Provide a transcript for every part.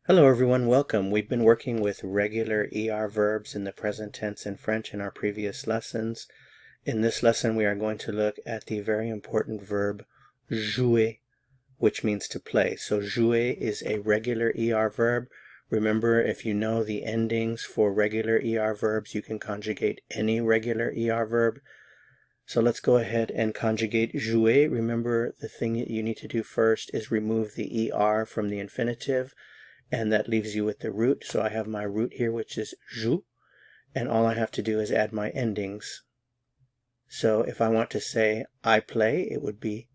Hello everyone, welcome. We've been working with regular ER verbs in the present tense in French in our previous lessons. In this lesson we are going to look at the very important verb jouer, which means to play. So jouer is a regular ER verb. Remember, if you know the endings for regular ER verbs, you can conjugate any regular ER verb. So let's go ahead and conjugate jouer. Remember, the thing that you need to do first is remove the ER from the infinitive, and that leaves you with the root. So I have my root here, which is joue, and all I have to do is add my endings. So if I want to say I play, it would be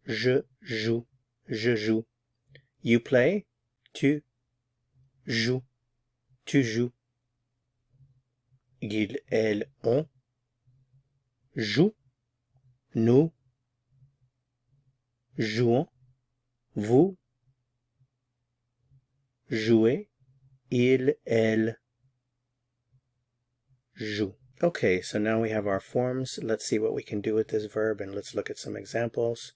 je joue, je joue. You play, tu joues, tu joues. Il, elle, on joue, nous jouons, vous jouez, il, elle joue. Okay, so now we have our forms. Let's see what we can do with this verb, and let's look at some examples.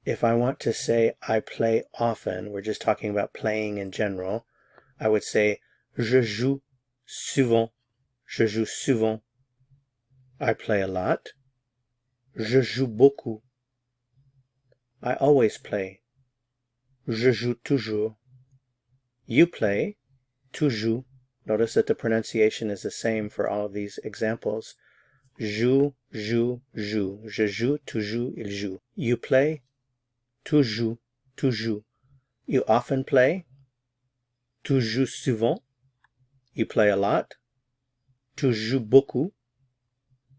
If I want to say I play often, we're just talking about playing in general, I would say je joue souvent, je joue souvent. I play a lot. Je joue beaucoup. I always play. Je joue toujours. You play, tu joues. Notice that the pronunciation is the same for all of these examples. Joue, joue, joue. Je joue, tu joues, il joue. You play, tu joues, tu joues. You often play, tu joues souvent. You play a lot. Tu joues beaucoup.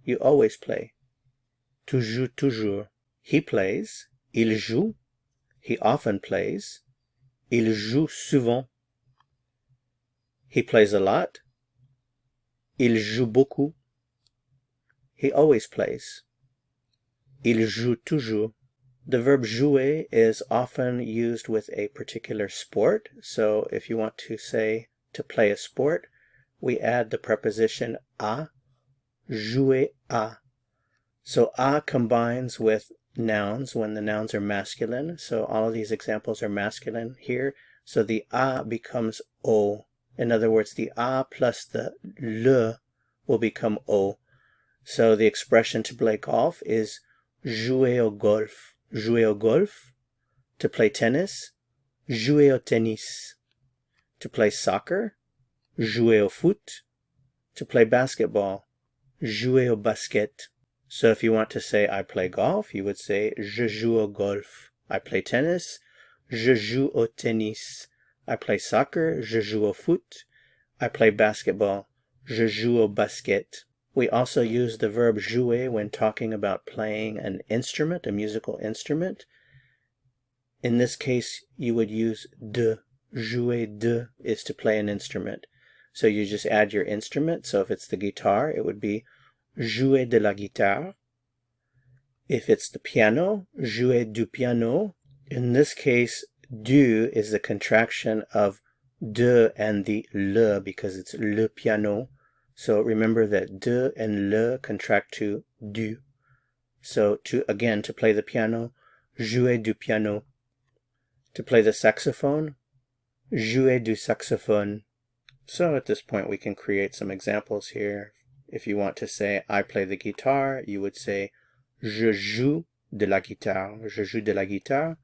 You always play. Tu joues toujours. He plays, il joue. He often plays. Il joue souvent. He plays a lot. Il joue beaucoup. He always plays. Il joue toujours. The verb jouer is often used with a particular sport. So if you want to say to play a sport, we add the preposition à, jouer à. So à combines with nouns when the nouns are masculine. So all of these examples are masculine here. So the à becomes o. In other words, the a plus the le will become o. So the expression to play golf is jouer au golf. Jouer au golf. To play tennis, jouer au tennis. To play soccer, jouer au foot. To play basketball, jouer au basket. So if you want to say I play golf, you would say je joue au golf. I play tennis, je joue au tennis. I play soccer, je joue au foot. I play basketball, je joue au basket. We also use the verb jouer when talking about playing an instrument, a musical instrument. In this case, you would use de. Jouer de is to play an instrument. So you just add your instrument. So if it's the guitar, it would be jouer de la guitare. If it's the piano, jouer du piano. In this case, du is the contraction of de and the le because it's le piano. So remember that de and le contract to du. So to play the piano, jouer du piano. To play the saxophone, jouer du saxophone. So at this point we can create some examples here. If you want to say I play the guitar, you would say je joue de la guitare. Je joue de la guitare.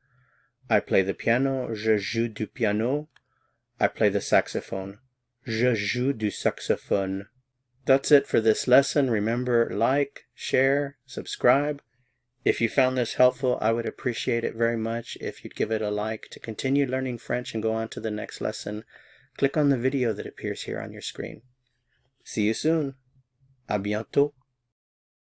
I play the piano, je joue du piano. I play the saxophone, je joue du saxophone. That's it for this lesson. Remember, like, share, subscribe. If you found this helpful, I would appreciate it very much if you'd give it a like. To continue learning French and go on to the next lesson, click on the video that appears here on your screen. See you soon. À bientôt.